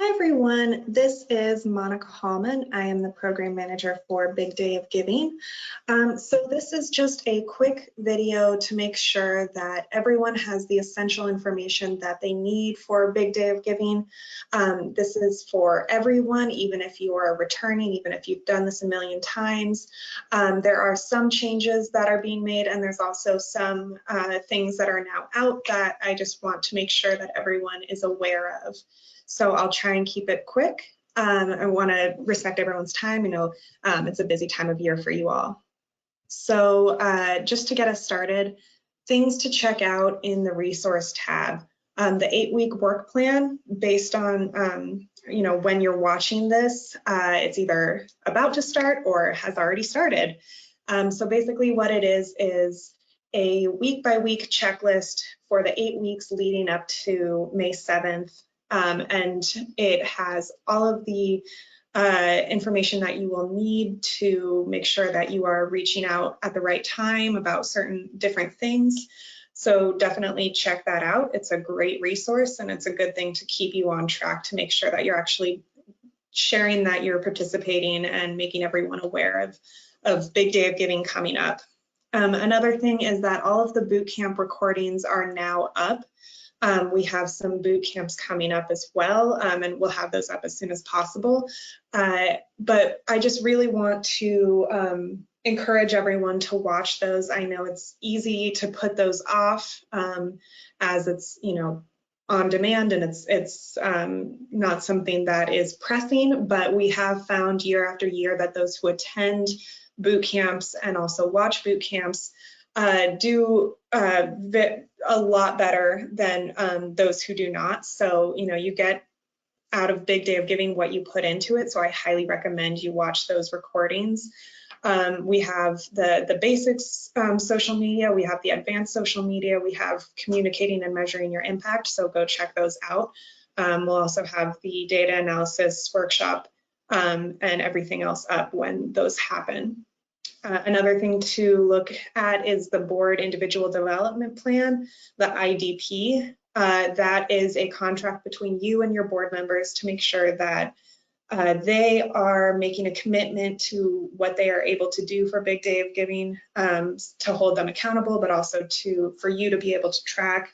Hi everyone, this is Monica Hallman. I am the program manager for Big Day of Giving. So this is just a quick video to make sure that everyone has the essential information that they need for Big Day of Giving. This is for everyone, even if you are returning, even if you've done this a million times. There are some changes that are being made, and there's also some things that are now out that I just want to make sure that everyone is aware of. So I'll try and keep it quick. I want to respect everyone's time. It's a busy time of year for you all. So just to get us started, things to check out in the resource tab. The 8-week work plan, based on when you're watching this, it's either about to start or has already started. So basically what it is a week-by-week checklist for the 8 weeks leading up to May 7th. And it has all of the information that you will need to make sure that you are reaching out at the right time about certain different things. So definitely check that out. It's a great resource, and it's a good thing to keep you on track to make sure that you're actually sharing that you're participating and making everyone aware of Big Day of Giving coming up. Another thing is that all of the boot camp recordings are now up. We have some boot camps coming up as well, and we'll have those up as soon as possible. But I just really want to encourage everyone to watch those. I know it's easy to put those off as it's, on demand, and it's not something that is pressing, but we have found year after year that those who attend boot camps and also watch boot camps do a lot better than those who do not. So, you get out of Big Day of Giving what you put into it. So I highly recommend you watch those recordings. We have the basics social media, we have the advanced social media, we have communicating and measuring your impact. So go check those out. We'll also have the data analysis workshop and everything else up when those happen. Another thing to look at is the board individual development plan, the IDP. That is a contract between you and your board members to make sure that they are making a commitment to what they are able to do for Big Day of Giving, to hold them accountable, but also for you to be able to track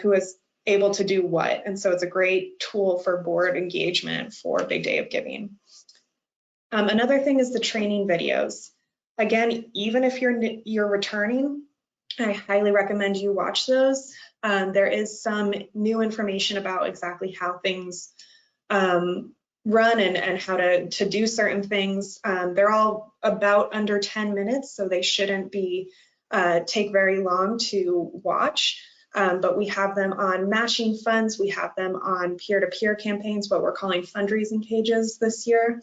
who is able to do what. And so it's a great tool for board engagement for Big Day of Giving. Another thing is the training videos. Again, even if you're returning, I highly recommend you watch those. There is some new information about exactly how things run and how to do certain things. They're all about under 10 minutes, so they shouldn't take very long to watch. But we have them on matching funds. We have them on peer-to-peer campaigns, what we're calling fundraising pages this year.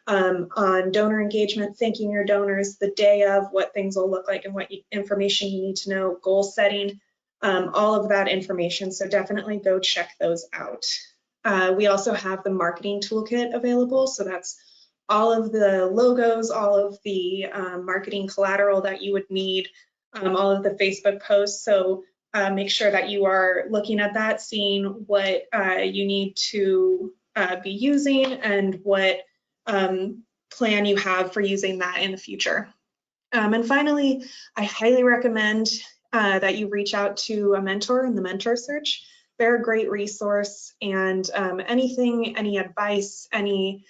On donor engagement, thanking your donors the day of, what things will look like and what information you need to know, goal setting, all of that information. So definitely go check those out. We also have the marketing toolkit available. So that's all of the logos, all of the marketing collateral that you would need, all of the Facebook posts. So make sure that you are looking at that, seeing what you need to be using and what plan you have for using that in the future. And finally, I highly recommend that you reach out to a mentor in the mentor search. They're a great resource, and any advice, any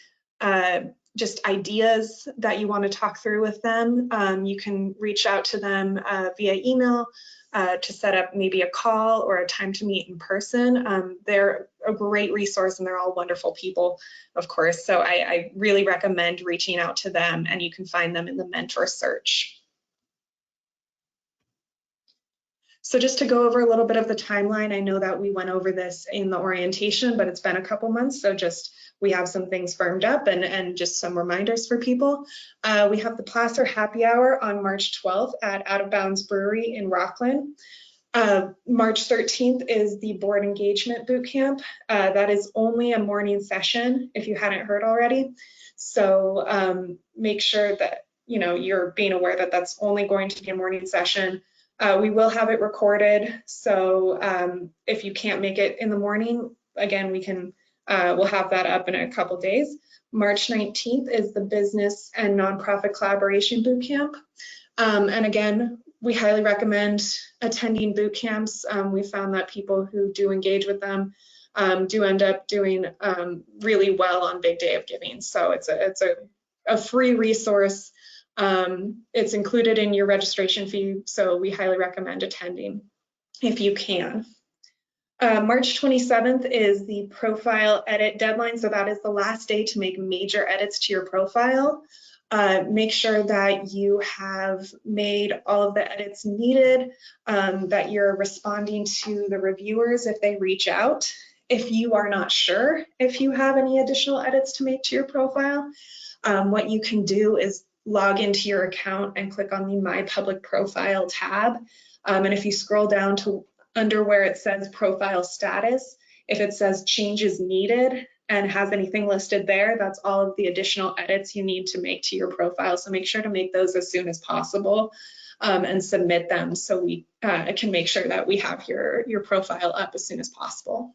just ideas that you want to talk through with them, you can reach out to them via email to set up maybe a call or a time to meet in person. They're a great resource, and they're all wonderful people, of course. So I really recommend reaching out to them, and you can find them in the mentor search. So just to go over a little bit of the timeline, I know that we went over this in the orientation, but it's been a couple months, so we have some things firmed up and just some reminders for people. We have the Placer Happy Hour on March 12th at Out of Bounds Brewery in Rockland. March 13th is the Board Engagement Bootcamp. That is only a morning session, if you hadn't heard already. So make sure that you're being aware that that's only going to be a morning session. We will have it recorded, so if you can't make it in the morning, again, we can We'll have that up in a couple days. March 19th is the Business and Nonprofit Collaboration Bootcamp. And again, we highly recommend attending boot camps. We found that people who do engage with them do end up doing really well on Big Day of Giving. So it's a free resource. It's included in your registration fee, so we highly recommend attending if you can. March 27th is the profile edit deadline, so that is the last day to make major edits to your profile. Make sure that you have made all of the edits needed, that you're responding to the reviewers if they reach out. If you are not sure if you have any additional edits to make to your profile, what you can do is log into your account and click on the My Public Profile tab. And if you scroll down to under where it says Profile Status, if it says Changes Needed and has anything listed there, that's all of the additional edits you need to make to your profile. So make sure to make those as soon as possible and submit them so we can make sure that we have your profile up as soon as possible.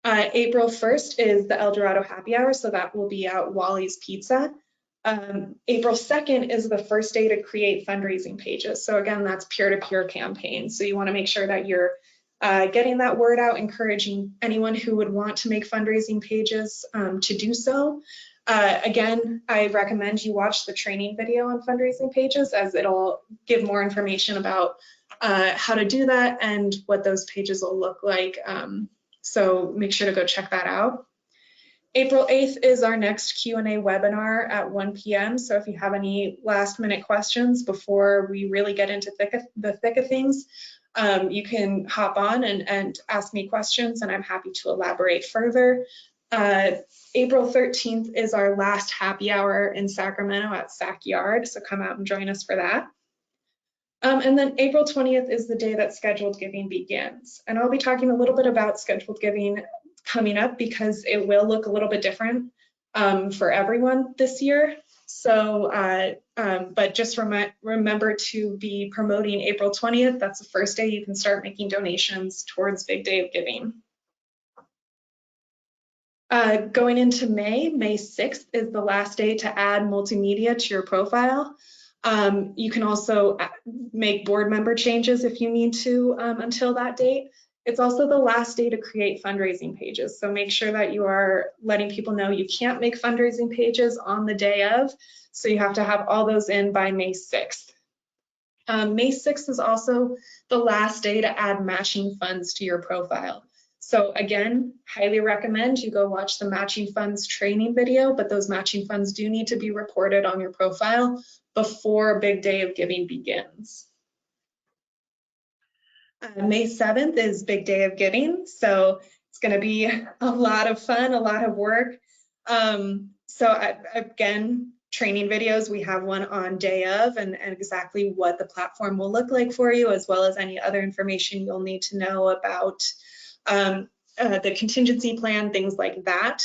April 1st is the El Dorado Happy Hour, so that will be at Wally's Pizza. April 2nd is the first day to create fundraising pages. So again, that's peer-to-peer campaigns. So you want to make sure that you're getting that word out, encouraging anyone who would want to make fundraising pages to do so. Again, I recommend you watch the training video on fundraising pages, as it'll give more information about how to do that and what those pages will look like. So make sure to go check that out. April 8th is our next Q&A webinar at 1 p.m. So if you have any last minute questions before we really get into the thick of things, you can hop on and ask me questions, and I'm happy to elaborate further. April 13th is our last happy hour in Sacramento at Sac Yard, so come out and join us for that. And then April 20th is the day that scheduled giving begins. And I'll be talking a little bit about scheduled giving coming up because it will look a little bit different for everyone this year. So, but just remember to be promoting April 20th. That's the first day you can start making donations towards Big Day of Giving. Going into May 6th is the last day to add multimedia to your profile. You can also make board member changes if you need to until that date. It's also the last day to create fundraising pages. So make sure that you are letting people know you can't make fundraising pages on the day of. So you have to have all those in by May 6th. May 6th is also the last day to add matching funds to your profile. So again, highly recommend you go watch the matching funds training video, but those matching funds do need to be reported on your profile before Big Day of Giving begins. May 7th is Big Day of Giving, so it's going to be a lot of fun, a lot of work. Again, training videos, we have one on day of and exactly what the platform will look like for you, as well as any other information you'll need to know about the contingency plan, things like that.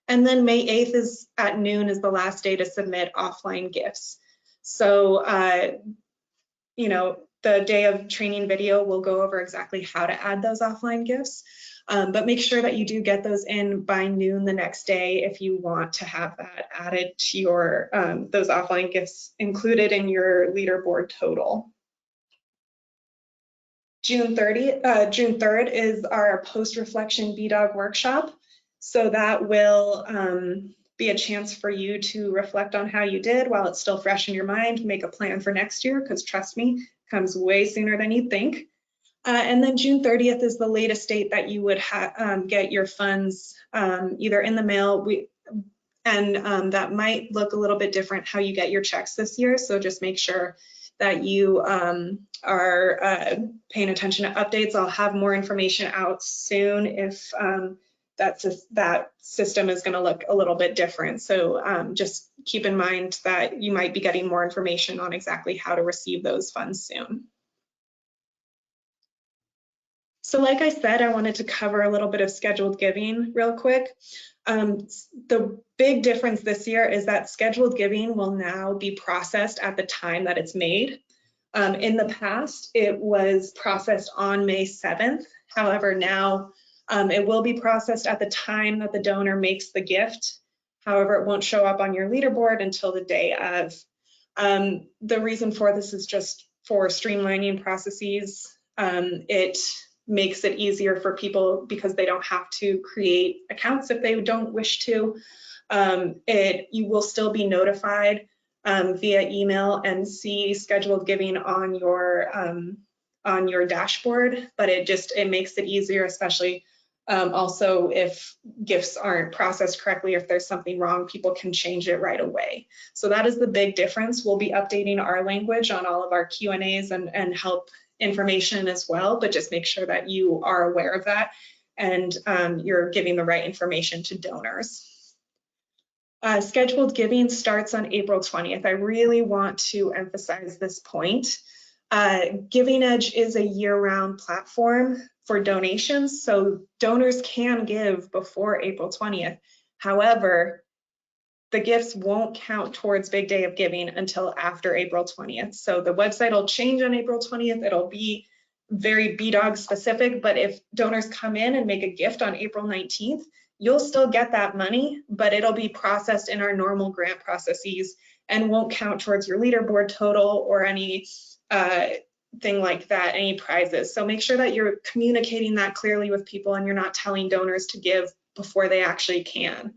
And then May 8th is at noon is the last day to submit offline gifts. So, you know, the day of training video will go over exactly how to add those offline gifts, but make sure that you do get those in by noon the next day if you want to have that added to your, those offline gifts included in your leaderboard total. June 3rd is our post-reflection BDOG workshop. So that will be a chance for you to reflect on how you did while it's still fresh in your mind, make a plan for next year, because trust me, comes way sooner than you'd think. And then June 30th is the latest date that you would get your funds either in the mail, that might look a little bit different how you get your checks this year. So just make sure that you are paying attention to updates. I'll have more information out soon if that system is going to look a little bit different. So just keep in mind that you might be getting more information on exactly how to receive those funds soon. So like I said, I wanted to cover a little bit of scheduled giving real quick. The big difference this year is that scheduled giving will now be processed at the time that it's made. In the past, it was processed on May 7th. However, now It will be processed at the time that the donor makes the gift. However, it won't show up on your leaderboard until the day of. The reason for this is just for streamlining processes. It makes it easier for people because they don't have to create accounts if they don't wish to. You will still be notified via email and see scheduled giving on your dashboard, but it makes it easier, especially also if gifts aren't processed correctly, if there's something wrong, people can change it right away. So that is the big difference. We'll be updating our language on all of our Q&As and help information as well, but just make sure that you are aware of that and you're giving the right information to donors. Scheduled giving starts on April 20th. I really want to emphasize this point. Giving Edge is a year-round platform for donations, so donors can give before April 20th. However, the gifts won't count towards Big Day of Giving until after April 20th. So the website will change on April 20th. It'll be very BDOG specific, but if donors come in and make a gift on April 19th, you'll still get that money, but it'll be processed in our normal grant processes and won't count towards your leaderboard total or any thing like that, any prizes. So make sure that you're communicating that clearly with people and you're not telling donors to give before they actually can,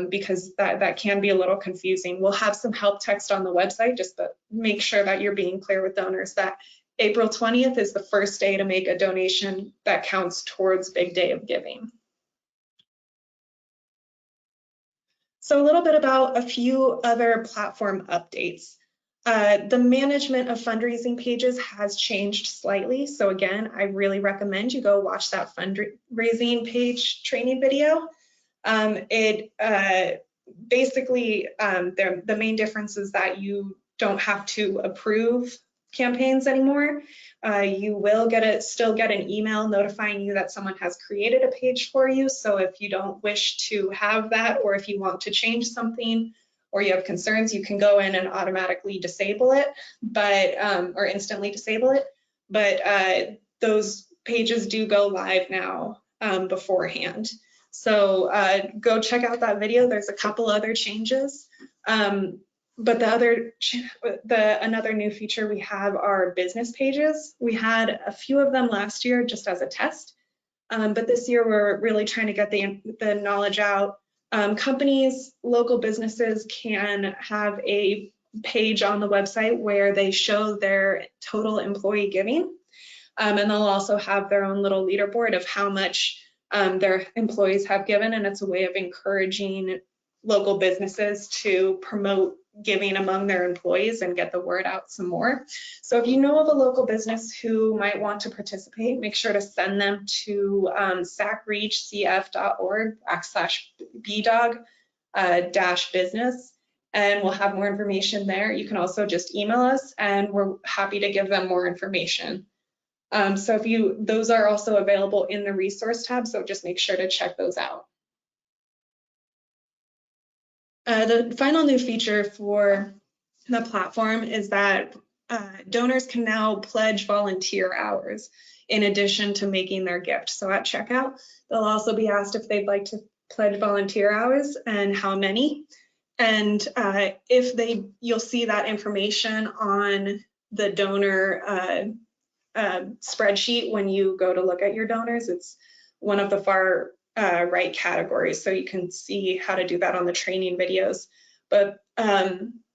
because that can be a little confusing. We'll have some help text on the website, just to make sure that you're being clear with donors that April 20th is the first day to make a donation that counts towards Big Day of Giving. So a little bit about a few other platform updates. The management of fundraising pages has changed slightly. So again, I really recommend you go watch that fundraising page training video. Basically, the main difference is that you don't have to approve campaigns anymore. You will still get an email notifying you that someone has created a page for you. So if you don't wish to have that, or if you want to change something, or you have concerns, you can go in and automatically disable it, or instantly disable it. But those pages do go live now beforehand. So go check out that video. There's a couple other changes. But another new feature we have are business pages. We had a few of them last year just as a test, but this year we're really trying to get the knowledge out. Companies, local businesses can have a page on the website where they show their total employee giving, and they'll also have their own little leaderboard of how much their employees have given, and it's a way of encouraging local businesses to promote giving among their employees and get the word out some more. So if you know of a local business who might want to participate, make sure to send them to sacreachcf.org/BDOG-business, and we'll have more information there. You can also just email us and we're happy to give them more information. So those are also available in the resource tab, so just make sure to check those out. The final new feature for the platform is that donors can now pledge volunteer hours in addition to making their gift. So at checkout, they'll also be asked if they'd like to pledge volunteer hours and how many. And you'll see that information on the donor spreadsheet when you go to look at your donors. It's one of the far right categories, so you can see how to do that on the training videos. But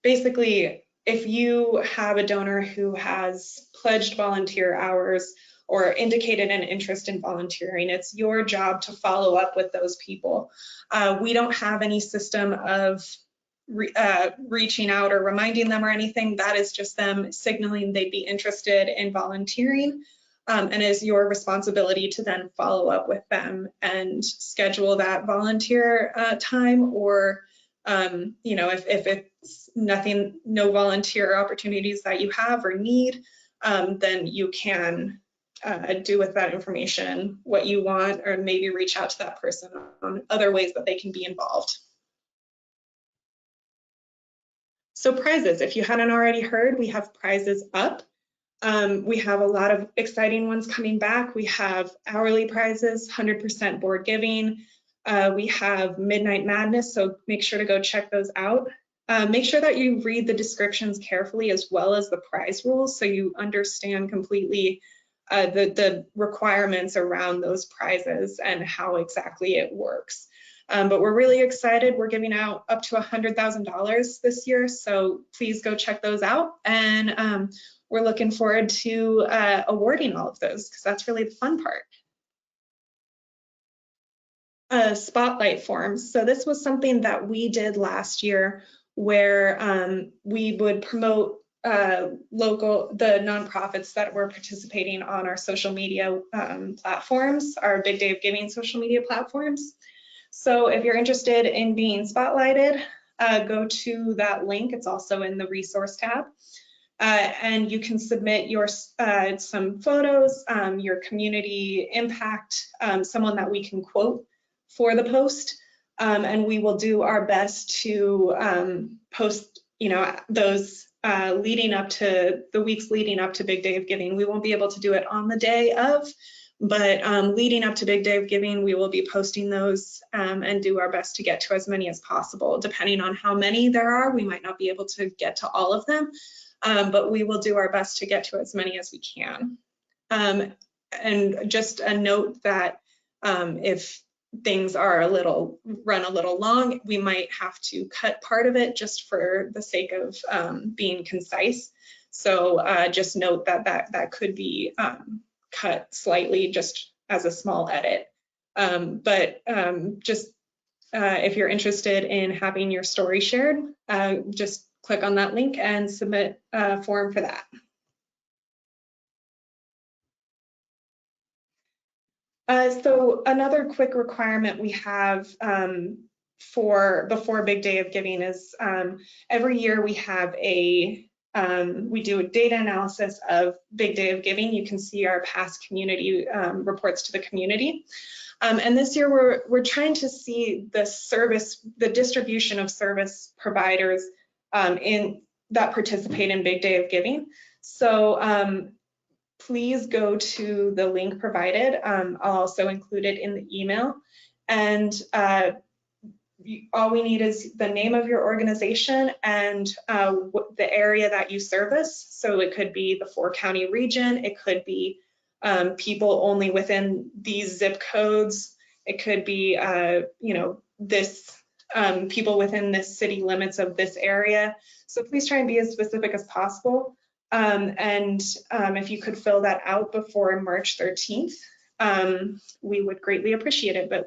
basically, if you have a donor who has pledged volunteer hours or indicated an interest in volunteering, it's your job to follow up with those people. We don't have any system of reaching out or reminding them or anything. That is just them signaling they'd be interested in volunteering. And it is your responsibility to then follow up with them and schedule that volunteer time, or if it's no volunteer opportunities that you have or need, then you can do with that information what you want, or maybe reach out to that person on other ways that they can be involved. So prizes, if you hadn't already heard, we have prizes up. We have a lot of exciting ones coming back. We have hourly prizes, 100% board giving. We have Midnight Madness, so make sure to go check those out. Make sure that you read the descriptions carefully as well as the prize rules so you understand completely the requirements around those prizes and how exactly it works. But we're really excited. We're giving out up to $100,000 this year, so please go check those out. And we're looking forward to awarding all of those because that's really the fun part. Spotlight forms. So this was something that we did last year where we would promote the nonprofits that were participating on our social media platforms, our Big Day of Giving social media platforms. So if you're interested in being spotlighted, go to that link. It's also in the resource tab. And you can submit your some photos, your community impact, someone that we can quote for the post, and we will do our best to post, those leading up to the weeks leading up to Big Day of Giving. We won't be able to do it on the day of, but leading up to Big Day of Giving, we will be posting those and do our best to get to as many as possible. Depending on how many there are, we might not be able to get to all of them, but we will do our best to get to as many as we can. And just a note that if things are run a little long, we might have to cut part of it just for the sake of being concise. So just note that could be cut slightly just as a small edit. But if you're interested in having your story shared, just click on that link and submit a form for that. So another quick requirement we have for before Big Day of Giving is every year we have we do a data analysis of Big Day of Giving. You can see our past community reports to the community. And this year we're trying to see the distribution of service providers that participate in Big Day of Giving. So please go to the link provided. I'll also include it in the email. And all we need is the name of your organization and the area that you service. So it could be the 4-county region. It could be people only within these zip codes. It could be, people within this city limits of this area. So please try and be as specific as possible. If you could fill that out before March 13th, we would greatly appreciate it, but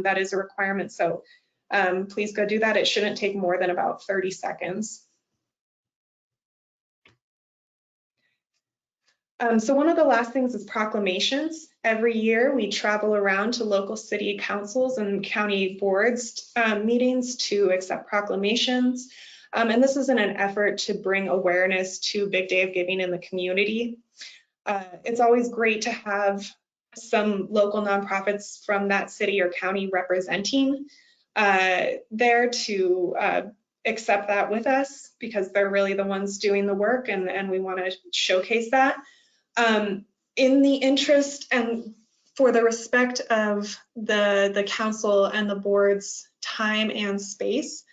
that is a requirement. So please go do that. It shouldn't take more than about 30 seconds. So one of the last things is proclamations. Every year we travel around to local city councils and county boards meetings to accept proclamations. And this is in an effort to bring awareness to Big Day of Giving in the community. It's always great to have some local nonprofits from that city or county representing there to accept that with us, because they're really the ones doing the work, and we want to showcase that. In the interest and for the respect of the council and the board's time and space,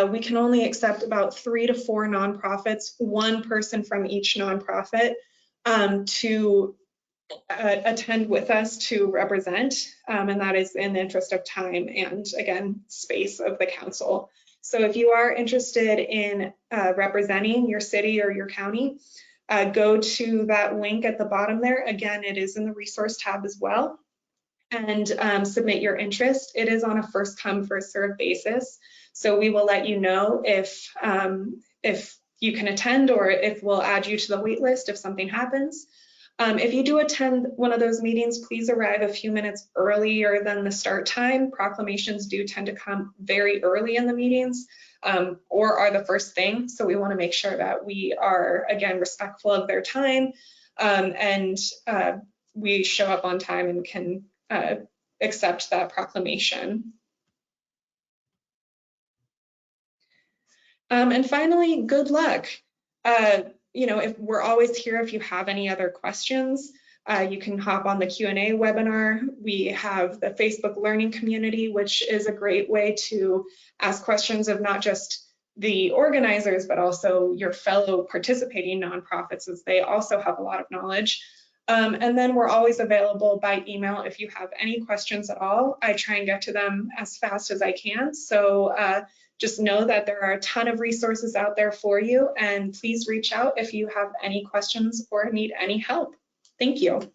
we can only accept about 3 to 4 nonprofits, one person from each nonprofit to attend with us to represent, and that is in the interest of time and, again, space of the council. So if you are interested in representing your city or your county, go to that link at the bottom there. Again, it is in the resource tab as well, and submit your interest. It is on a first come, first served basis. So we will let you know if you can attend or if we'll add you to the wait list if something happens. If you do attend one of those meetings, please arrive a few minutes earlier than the start time. Proclamations do tend to come very early in the meetings or are the first thing. So we want to make sure that we are, again, respectful of their time and we show up on time and can accept that proclamation. And finally, good luck. if we're always here if you have any other questions. You can hop on the Q&A webinar. We have the Facebook Learning Community, which is a great way to ask questions of not just the organizers, but also your fellow participating nonprofits, as they also have a lot of knowledge. And then we're always available by email if you have any questions at all. I try and get to them as fast as I can. So just know that there are a ton of resources out there for you, and please reach out if you have any questions or need any help. Thank you.